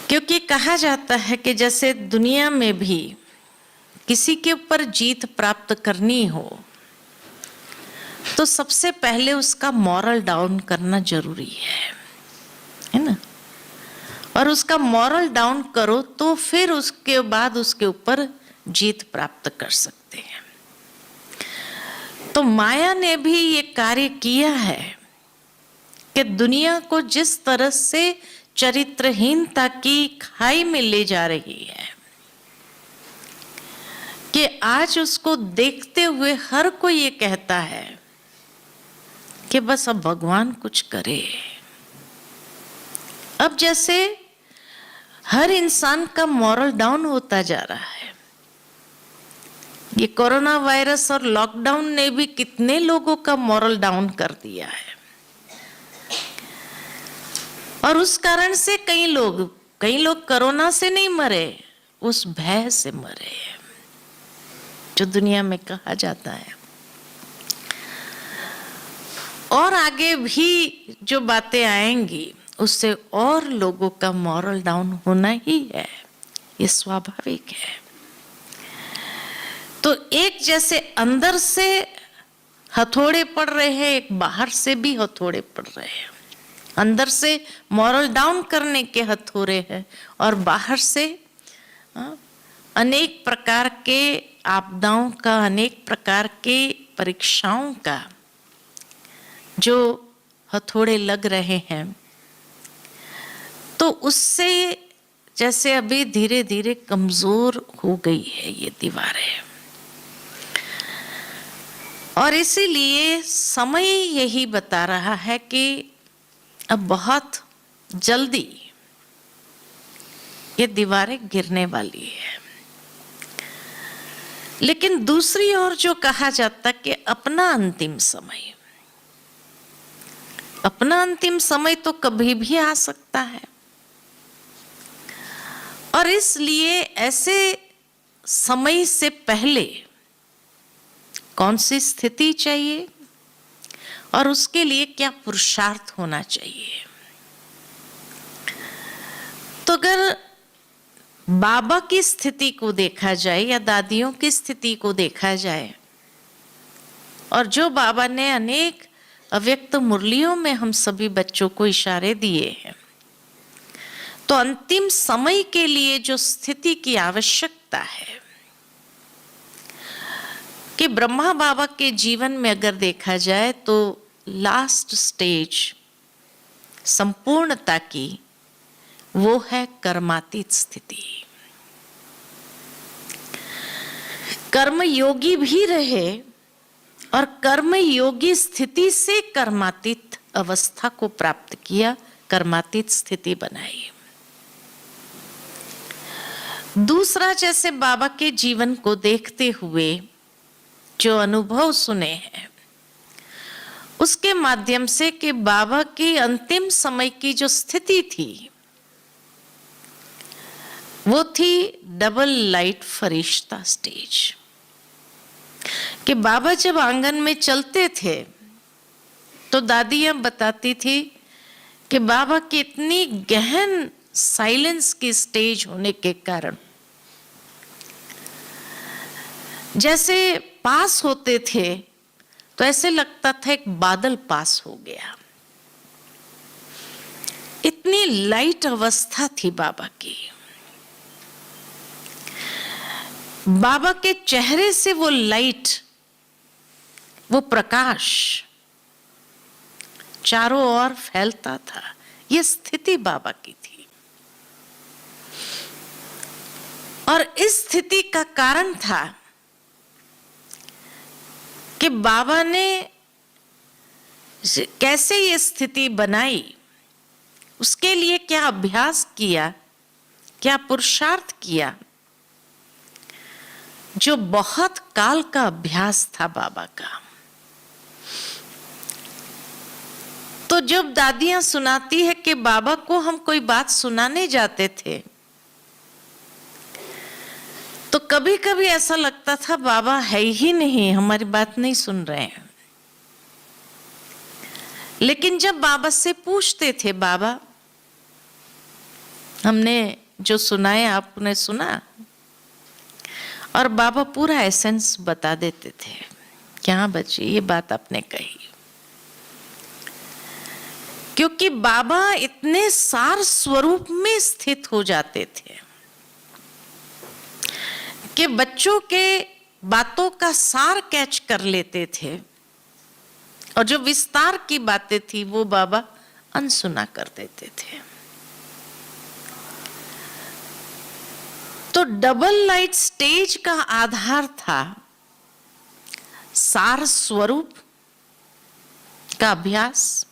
क्योंकि कहा जाता है कि जैसे दुनिया में भी किसी के ऊपर जीत प्राप्त करनी हो तो सबसे पहले उसका मॉरल डाउन करना जरूरी है ना। और उसका मॉरल डाउन करो तो फिर उसके बाद उसके ऊपर जीत प्राप्त कर सकते हैं। तो माया ने भी ये कार्य किया है कि दुनिया को जिस तरह से चरित्रहीनता की खाई में ले जा रही है कि आज उसको देखते हुए हर कोई ये कहता है कि बस अब भगवान कुछ करे। अब जैसे हर इंसान का मॉरल डाउन होता जा रहा है। ये कोरोना वायरस और लॉकडाउन ने भी कितने लोगों का मॉरल डाउन कर दिया है। और उस कारण से कई लोग कोरोना से नहीं मरे, उस भय से मरे जो दुनिया में कहा जाता है। और आगे भी जो बातें आएंगी उससे और लोगों का मॉरल डाउन होना ही है, ये स्वाभाविक है। तो एक जैसे अंदर से हथौड़े पड़ रहे हैं, एक बाहर से भी हथौड़े पड़ रहे हैं। अंदर से मॉरल डाउन करने के हथौड़े हैं और बाहर से अनेक प्रकार के आपदाओं का, अनेक प्रकार के परीक्षाओं का जो हथौड़े लग रहे हैं। तो उससे जैसे अभी धीरे धीरे कमजोर हो गई है ये दीवारें। और इसीलिए समय यही बता रहा है कि अब बहुत जल्दी ये दीवारें गिरने वाली है। लेकिन दूसरी ओर जो कहा जाता कि अपना अंतिम समय तो कभी भी आ सकता है। और इसलिए ऐसे समय से पहले कौन सी स्थिति चाहिए और उसके लिए क्या पुरुषार्थ होना चाहिए। तो अगर बाबा की स्थिति को देखा जाए या दादियों की स्थिति को देखा जाए, और जो बाबा ने अनेक अव्यक्त मुरलियों में हम सभी बच्चों को इशारे दिए हैं, तो अंतिम समय के लिए जो स्थिति की आवश्यकता है कि ब्रह्मा बाबा के जीवन में अगर देखा जाए तो लास्ट स्टेज संपूर्णता की वो है कर्मातीत स्थिति। कर्म योगी भी रहे और कर्म योगी स्थिति से कर्मातीत अवस्था को प्राप्त किया, कर्मातीत स्थिति बनाई। दूसरा, जैसे बाबा के जीवन को देखते हुए जो अनुभव सुने हैं उसके माध्यम से कि बाबा की अंतिम समय की जो स्थिति थी वो थी डबल लाइट फरिश्ता स्टेज। कि बाबा जब आंगन में चलते थे तो दादियां बताती थी कि बाबा की इतनी गहन साइलेंस की स्टेज होने के कारण जैसे पास होते थे तो ऐसे लगता था एक बादल पास हो गया। इतनी लाइट अवस्था थी बाबा की। बाबा के चेहरे से वो लाइट, वो प्रकाश चारों ओर फैलता था। ये स्थिति बाबा की थी। और इस स्थिति का कारण था कि बाबा ने कैसे ये स्थिति बनाई, उसके लिए क्या अभ्यास किया, क्या पुरुषार्थ किया, जो बहुत काल का अभ्यास था बाबा का। तो जब दादियां सुनाती है कि बाबा को हम कोई बात सुनाने जाते थे तो कभी कभी ऐसा लगता था बाबा है ही नहीं, हमारी बात नहीं सुन रहे हैं। लेकिन जब बाबा से पूछते थे बाबा हमने जो सुनाया आपने सुना, और बाबा पूरा एसेंस बता देते थे। क्या बच्चे ये बात आपने कही, क्योंकि बाबा इतने सार स्वरूप में स्थित हो जाते थे कि बच्चों के बातों का सार कैच कर लेते थे, और जो विस्तार की बातें थी वो बाबा अनसुना कर देते थे। तो डबल लाइट स्टेज का आधार था सार स्वरूप का अभ्यास,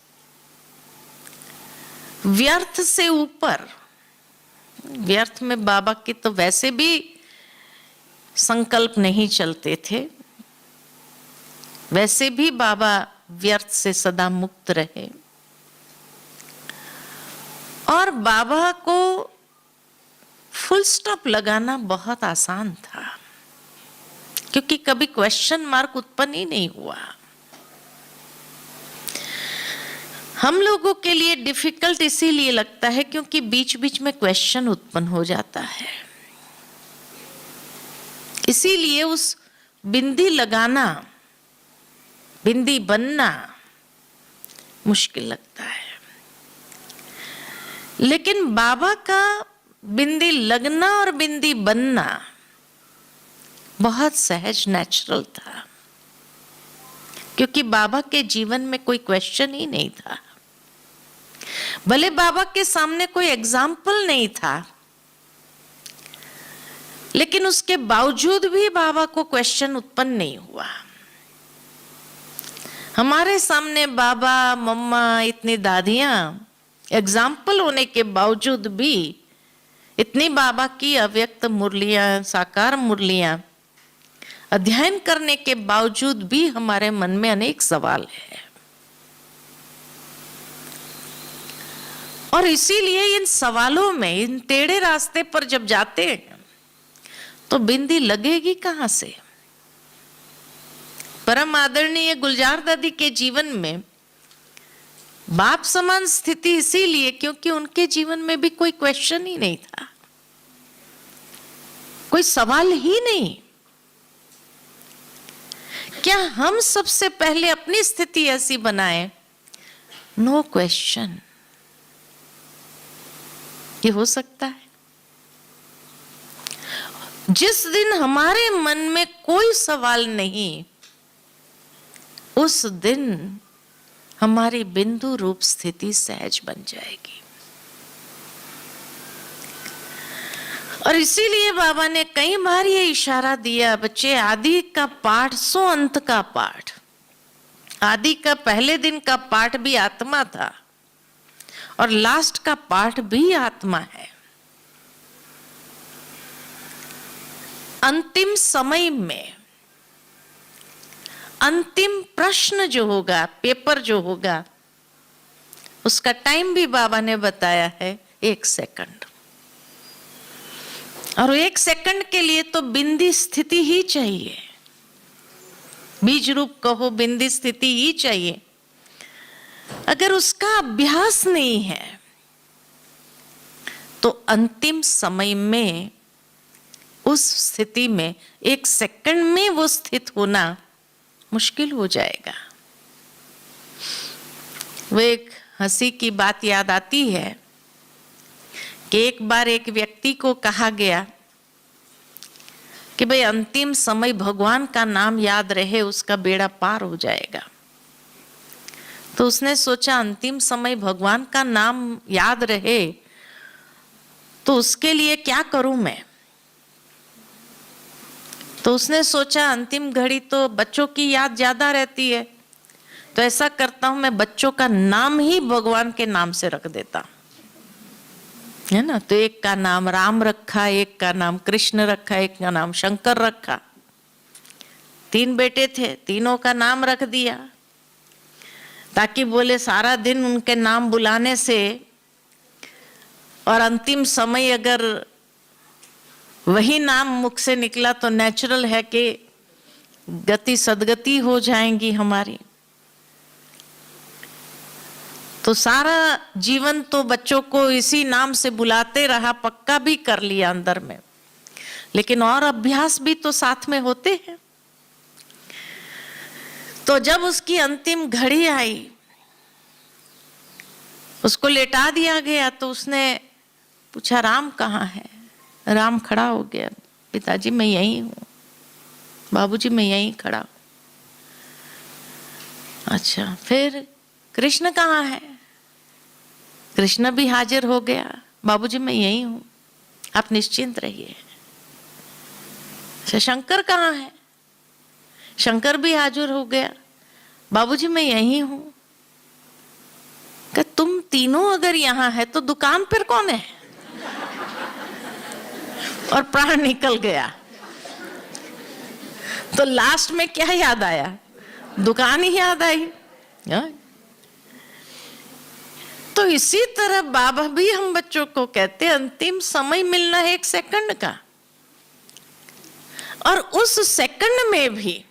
व्यर्थ से ऊपर। व्यर्थ में बाबा के तो वैसे भी संकल्प नहीं चलते थे, वैसे भी बाबा व्यर्थ से सदा मुक्त रहे। और बाबा को फुल स्टॉप लगाना बहुत आसान था, क्योंकि कभी क्वेश्चन मार्क उत्पन्न ही नहीं हुआ। हम लोगों के लिए डिफिकल्ट इसीलिए लगता है क्योंकि बीच बीच में क्वेश्चन उत्पन्न हो जाता है, इसीलिए उस बिंदी लगाना, बिंदी बनना मुश्किल लगता है। लेकिन बाबा का बिंदी लगना और बिंदी बनना बहुत सहज, नेचुरल था, क्योंकि बाबा के जीवन में कोई क्वेश्चन ही नहीं था। भले बाबा के सामने कोई एग्जाम्पल नहीं था, लेकिन उसके बावजूद भी बाबा को क्वेश्चन उत्पन्न नहीं हुआ। हमारे सामने बाबा, मम्मा, इतनी दादियां एग्जाम्पल होने के बावजूद भी, इतनी बाबा की अव्यक्त मुरलियां, साकार मुरलियां अध्ययन करने के बावजूद भी हमारे मन में अनेक सवाल है। और इसीलिए इन सवालों में, इन टेढ़े रास्ते पर जब जाते हैं तो बिंदी लगेगी कहां से। परम आदरणीय गुलजार दादी के जीवन में बाप समान स्थिति इसीलिए क्योंकि उनके जीवन में भी कोई क्वेश्चन ही नहीं था, कोई सवाल ही नहीं। क्या हम सबसे पहले अपनी स्थिति ऐसी बनाएं, नो क्वेश्चन? ये हो सकता है? जिस दिन हमारे मन में कोई सवाल नहीं, उस दिन हमारी बिंदु रूप स्थिति सहज बन जाएगी। और इसीलिए बाबा ने कई बार ये इशारा दिया, बच्चे आदि का पाठ सो अंत का पाठ। आदि का पहले दिन का पाठ भी आत्मा था और लास्ट का पाठ भी आत्मा है। अंतिम समय में अंतिम प्रश्न जो होगा, पेपर जो होगा, उसका टाइम भी बाबा ने बताया है 1 सेकंड। और 1 सेकंड के लिए तो बिंदी स्थिति ही चाहिए, बीज रूप कहो, बिंदी स्थिति ही चाहिए। अगर उसका अभ्यास नहीं है तो अंतिम समय में, उस स्थिति में 1 सेकंड में वो स्थित होना मुश्किल हो जाएगा। वो एक हंसी की बात याद आती है कि एक बार एक व्यक्ति को कहा गया कि भाई अंतिम समय भगवान का नाम याद रहे, उसका बेड़ा पार हो जाएगा। तो उसने सोचा अंतिम समय भगवान का नाम याद रहे तो उसके लिए क्या करूं मैं। तो उसने सोचा अंतिम घड़ी तो बच्चों की याद ज्यादा रहती है, तो ऐसा करता हूं मैं बच्चों का नाम ही भगवान के नाम से रख देता, है ना। तो एक का नाम राम रखा, एक का नाम कृष्ण रखा, एक का नाम शंकर रखा। 3 बेटे थे, तीनों का नाम रख दिया, ताकि बोले सारा दिन उनके नाम बुलाने से और अंतिम समय अगर वही नाम मुख से निकला तो नेचुरल है कि गति सदगति हो जाएंगी हमारी। तो सारा जीवन तो बच्चों को इसी नाम से बुलाते रहा, पक्का भी कर लिया अंदर में, लेकिन और अभ्यास भी तो साथ में होते हैं। तो जब उसकी अंतिम घड़ी आई, उसको लेटा दिया गया, तो उसने पूछा राम कहाँ है? राम खड़ा हो गया, पिताजी मैं यहीं हूं, बाबूजी मैं यहीं खड़ा हूं। अच्छा, फिर कृष्ण कहाँ है? कृष्ण भी हाजिर हो गया, बाबूजी मैं यहीं हूं, आप निश्चिंत रहिए। अच्छा, शंकर कहाँ है? शंकर भी हाजिर हो गया, बाबूजी मैं यहीं हूं। कि तुम तीनों अगर यहां है तो दुकान पर कौन है? और प्राण निकल गया। तो लास्ट में क्या याद आया? दुकान ही याद आई। तो इसी तरह बाबा भी हम बच्चों को कहते हैं, अंतिम समय मिलना है 1 सेकंड का, और उस सेकंड में भी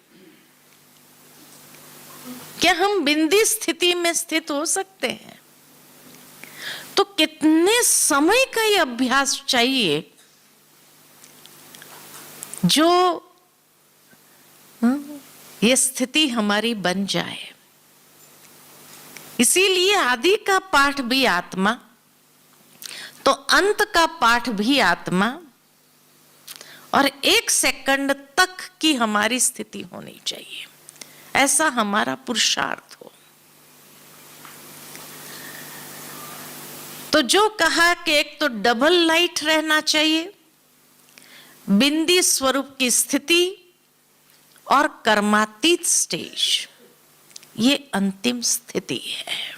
क्या हम बिंदी स्थिति में स्थित हो सकते हैं? तो कितने समय का ये अभ्यास चाहिए जो ये स्थिति हमारी बन जाए। इसीलिए आदि का पाठ भी आत्मा, तो अंत का पाठ भी आत्मा, और 1 सेकंड तक की हमारी स्थिति होनी चाहिए, ऐसा हमारा पुरुषार्थ हो। तो जो कहा कि एक तो डबल लाइट रहना चाहिए, बिंदी स्वरूप की स्थिति और कर्मातीत स्टेज, ये अंतिम स्थिति है।